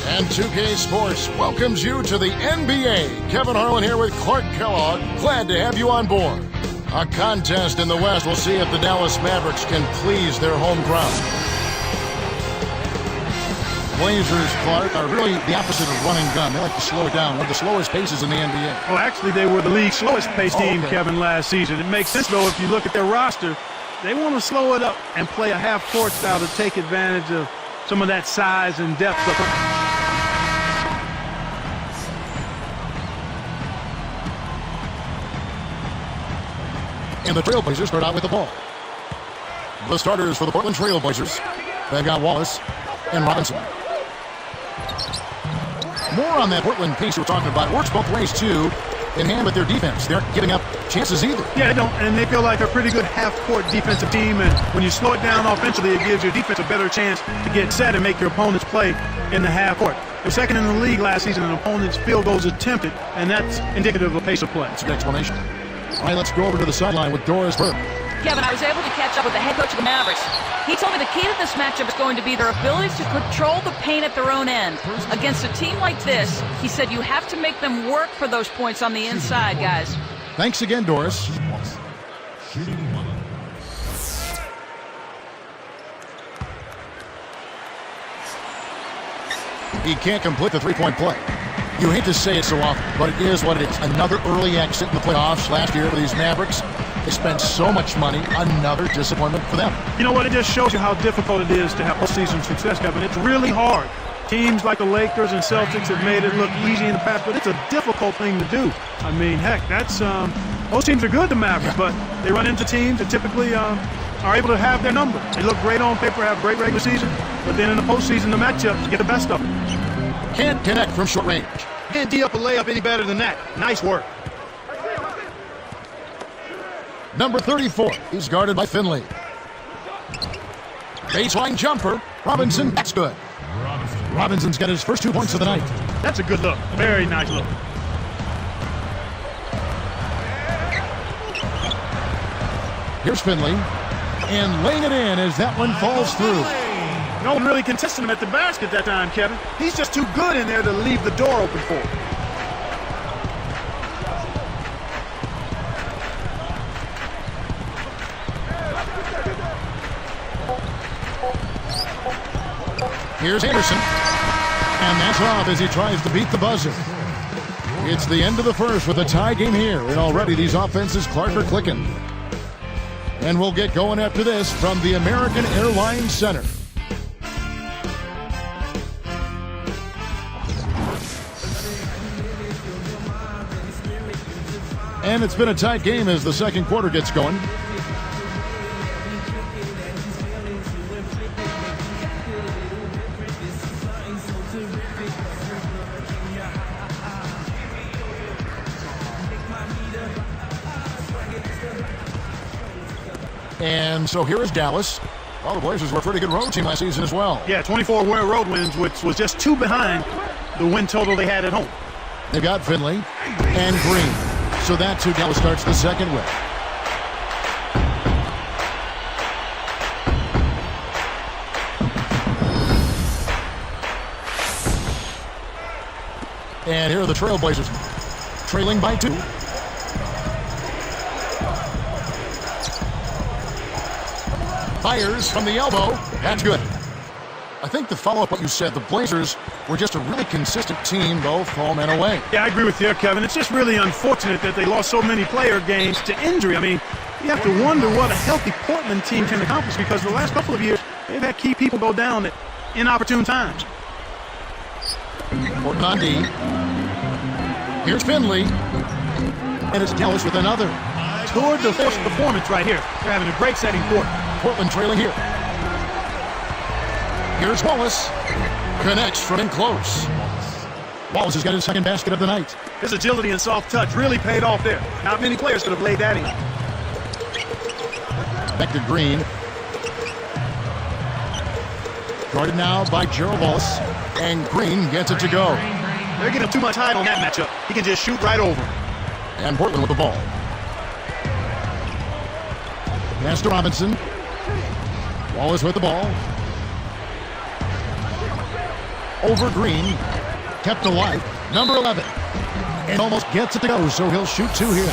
And 2K Sports welcomes you to the NBA. Kevin Harlan here with Clark Kellogg. Glad to have you on board. A contest in the West. We'll see if the Dallas Mavericks can please their home crowd. Blazers, Clark, are really the opposite of run and gun. They like to slow it down. One of the slowest paces in the NBA. Well, actually, they were the league's slowest paced team, Kevin, last season. It makes sense, though, if you look at their roster. They want to slow it up and play a half-court style to take advantage of some of that size and depth. And the Trailblazers start out with the ball. The starters for the Portland Trailblazers. They've got Wallace and Robinson. More on that Portland piece we're talking about. It works both ways, too, in hand with their defense. They aren't giving up chances either. Yeah, they don't, and they feel like a pretty good half-court defensive team. And when you slow it down offensively, it gives your defense a better chance to get set and make your opponents play in the half-court. They're second in the league last season in opponents' field goals attempted, and that's indicative of a pace of play. That's a good explanation. All right, let's go over to the sideline with Doris Burke. Kevin, I was able to catch up with the head coach of the Mavericks. He told me the key to this matchup is going to be their ability to control the paint at their own end. Against a team like this, he said you have to make them work for those points on the inside, guys. Thanks again, Doris. He can't complete the three-point play. You hate to say it so often, but it is what it is. Another early exit in the playoffs last year for these Mavericks. They spent so much money. Another disappointment for them. You know what? It just shows you how difficult it is to have postseason success, Kevin. It's really hard. Teams like the Lakers and Celtics have made it look easy in the past, but it's a difficult thing to do. I mean, heck, that's those teams are good, the Mavericks, but they run into teams that typically are able to have their number. They look great on paper, have great regular season, but then in the postseason, the matchups get the best of them. Can't connect from short range. Can't D up a layup any better than that. Nice work. Number 34, he's guarded by Finley. Baseline jumper, Robinson, that's good. Robinson's got his first 2 points of the night. That's a good look. Very nice look. Here's Finley, and laying it in as that one falls through. No one really contested him at the basket that time, Kevin. He's just too good in there to leave the door open for him. Here's Anderson, and that's off as he tries to beat the buzzer. It's the end of the first with a tie game here, and already these offenses, Clark, are clicking. And we'll get going after this from the American Airlines Center. And it's been a tight game as the second quarter gets going. And so here is Dallas. Well, the Blazers were a pretty good road team last season as well. Yeah, 24 road wins, which was just 2 behind the win total they had at home. They've got Finley and Green. So that's who Dallas starts the second with. And here are the Trailblazers, trailing by 2. Fires from the elbow. That's good. I think to follow up what you said, the Blazers were just a really consistent team, both home and away. Yeah, I agree with you, Kevin. It's just really unfortunate that they lost so many player games to injury. I mean, you have to wonder what a healthy Portland team can accomplish because the last couple of years, they've had key people go down at inopportune times. Portland on D. Here's Finley. And it's Dallas with another. Tour de force performance right here. They're having a great setting quarter. Portland trailing here. Here's Wallace. Connects from in close. Wallace has got his second basket of the night. His agility and soft touch really paid off there. Not many players could have laid that in. Back to Green. Guarded now by Gerald Wallace. And Green gets it to go. They're getting too much height on that matchup. He can just shoot right over. And Portland with the ball. Pass to Robinson. Wallace with the ball. over Green. Kept alive. Number 11. And almost gets it to go, so he'll shoot two here.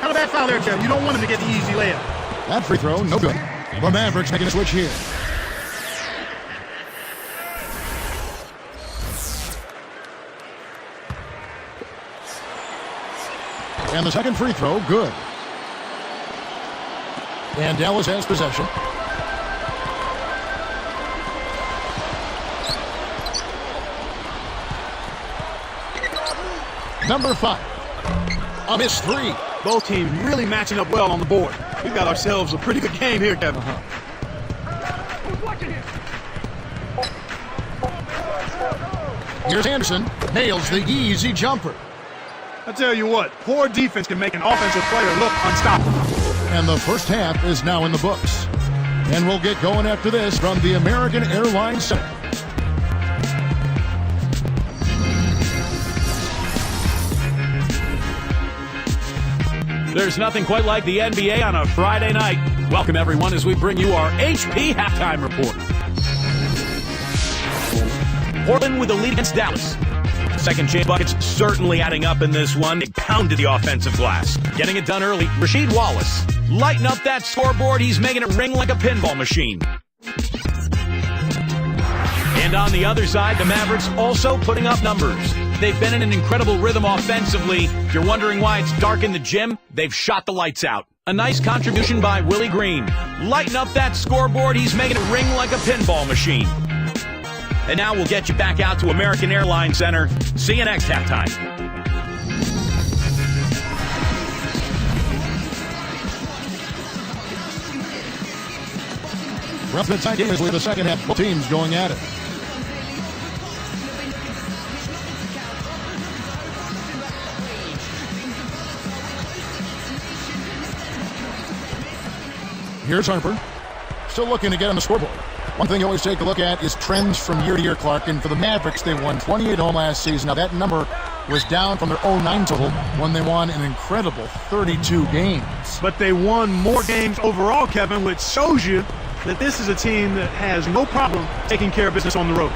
How about that foul there, Jeff? You don't want him to get the easy layup. That free throw, no good. The Mavericks making a switch here. And the second free throw, good. And Dallas has possession. Number 5. A missed three. Both teams really matching up well on the board. We've got ourselves a pretty good game here, Kevin. Here's Anderson. Nails the easy jumper. I tell you what, poor defense can make an offensive player look unstoppable. And the first half is now in the books. And we'll get going after this from the American Airlines Center. There's nothing quite like the NBA on a Friday night. Welcome, everyone, as we bring you our HP halftime report. Portland with the lead against Dallas. Second chance buckets certainly adding up in this one. They pounded the offensive glass. Getting it done early, Rasheed Wallace. Lighten up that scoreboard. He's making it ring like a pinball machine. And on the other side, the Mavericks also putting up numbers. They've been in an incredible rhythm offensively. If you're wondering why it's dark in the gym, they've shot the lights out. A nice contribution by Willie Green. Lighten up that scoreboard. He's making it ring like a pinball machine. And now we'll get you back out to American Airlines Center. See you next halftime. Rough and tight game as we have the second half. Both teams going at it. Here's Harper. Still looking to get on the scoreboard. One thing you always take a look at is trends from year to year, Clark. And for the Mavericks, they won 28 home last season. Now, that number was down from their 09 total when they won an incredible 32 games. But they won more games overall, Kevin, which shows you that this is a team that has no problem taking care of business on the road.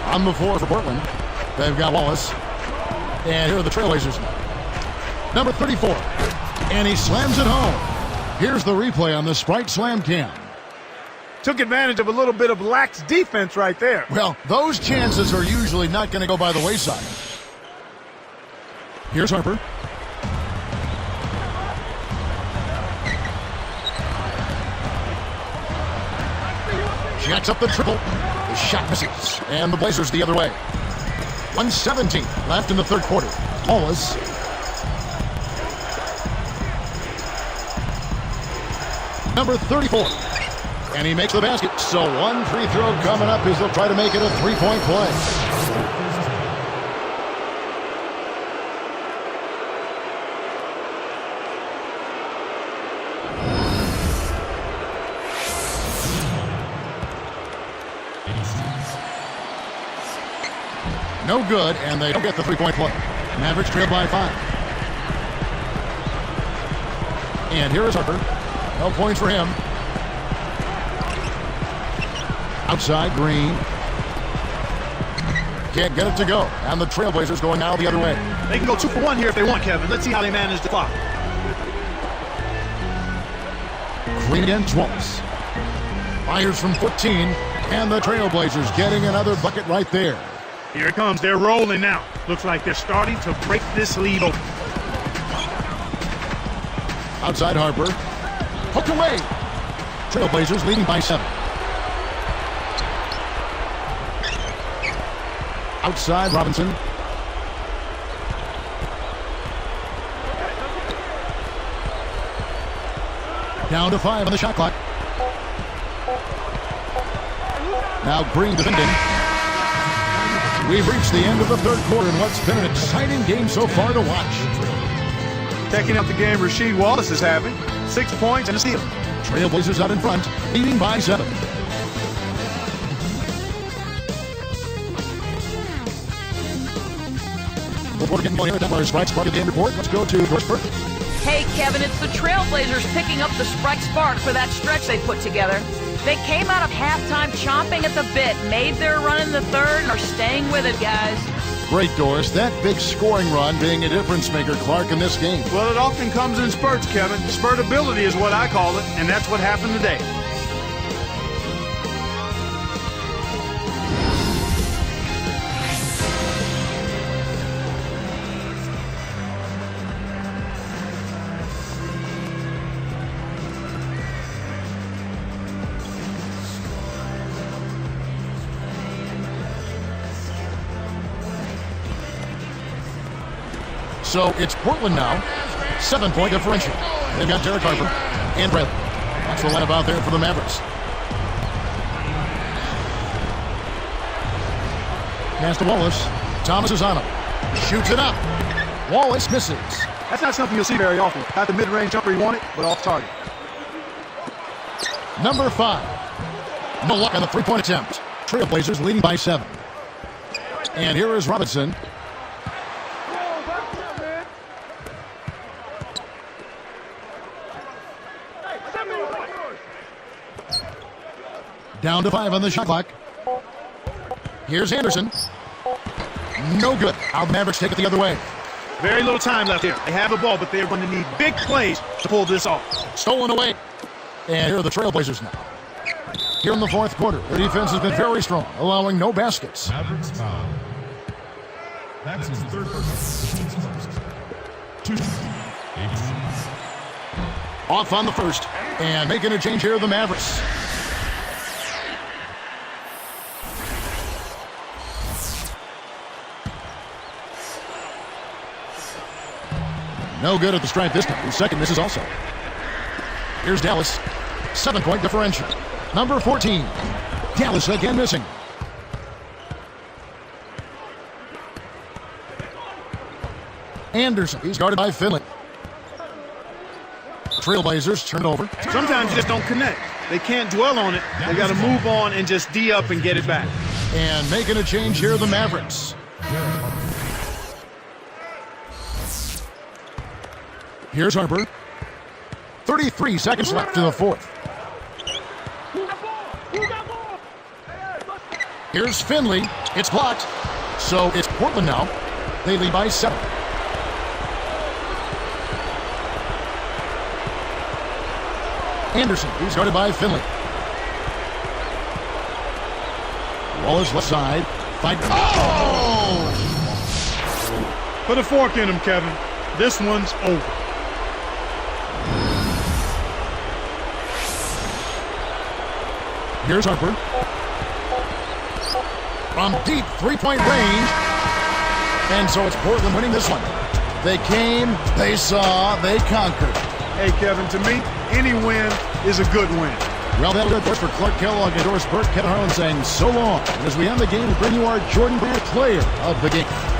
On the floor for Portland, they've got Wallace. And here are the Trailblazers. Number 34. And he slams it home. Here's the replay on the Sprite Slam Cam. Took advantage of a little bit of lax defense right there. Well, those chances are usually not going to go by the wayside. Here's Harper. Jacks up the triple. The shot misses. And the Blazers the other way. 1:17 left in the third quarter. Wallace. Number 34. And he makes the basket. So one free throw coming up as they'll try to make it a three-point play. No good, and they don't get the three-point play. Mavericks trail by 5. And here is Harper. No points for him. Outside, Green. Can't get it to go. And the Trailblazers going now the other way. They can go 2 for 1 here if they want, Kevin. Let's see how they manage the clock. Green against Wallace. Fires from 14. And the Trailblazers getting another bucket right there. Here it comes. They're rolling now. Looks like they're starting to break this lead open. Outside Harper. Hooked away. Trailblazers leading by 7. Outside Robinson. Down to 5 on the shot clock. Now Green defending. We've reached the end of the third quarter in what's been an exciting game so far to watch. Taking up the game Rasheed Wallace is having. 6 points and a steal. Trailblazers out in front, leading by 7. Before getting going here, that was Sprite's part of the game report. Let's go to Rooster. Hey, Kevin, it's the Trailblazers picking up the Sprite spark for that stretch they put together. They came out of halftime chomping at the bit, made their run in the third, and are staying with it, guys. Great, Doris. That big scoring run being a difference maker, Clark, in this game. Well, it often comes in spurts, Kevin. Spurtability is what I call it, and that's what happened today. So it's Portland now. 7-point differential. They've got Derek Harper and Bradley. That's the lineup out there for the Mavericks. Pass to Wallace. Thomas is on him. Shoots it up. Wallace misses. That's not something you'll see very often. Not the mid-range jumper he wanted, but off target. Number 5. No luck on the three-point attempt. Trailblazers leading by 7. And here is Robinson. Down to 5 on the shot clock. Here's Anderson. No good. Our Mavericks take it the other way. Very little time left here. They have the ball, but they're going to need big plays to pull this off. Stolen away. And here are the Trailblazers now. Here in the fourth quarter, their defense has been very strong, allowing no baskets. Mavericks foul. That's his third person. 2. Off on the first. And making a change here, the Mavericks. No good at the stripe this time. The second misses also. Here's Dallas. 7-point differential. Number 14. Dallas again missing. Anderson. He's guarded by Finley. Trailblazers turn it over. Sometimes you just don't connect. They can't dwell on it. They got to move on and just D up and get it back. And making a change here, the Mavericks. Here's Harper. 33 seconds left to the fourth. Here's Finley. It's blocked. So it's Portland now. They lead by 7. Anderson, he's guarded by Finley. Wallace left side. Fight. Oh! Put a fork in him, Kevin. This one's over. Here's Harper. From deep three-point range. And so it's Portland winning this one. They came, they saw, they conquered. Hey, Kevin, to me, any win is a good win. Well, that'll do it for Clark Kellogg and Doris Burke. Kevin Harlan saying so long. And as we end the game, we bring you our Jordan Brand Player of the Game.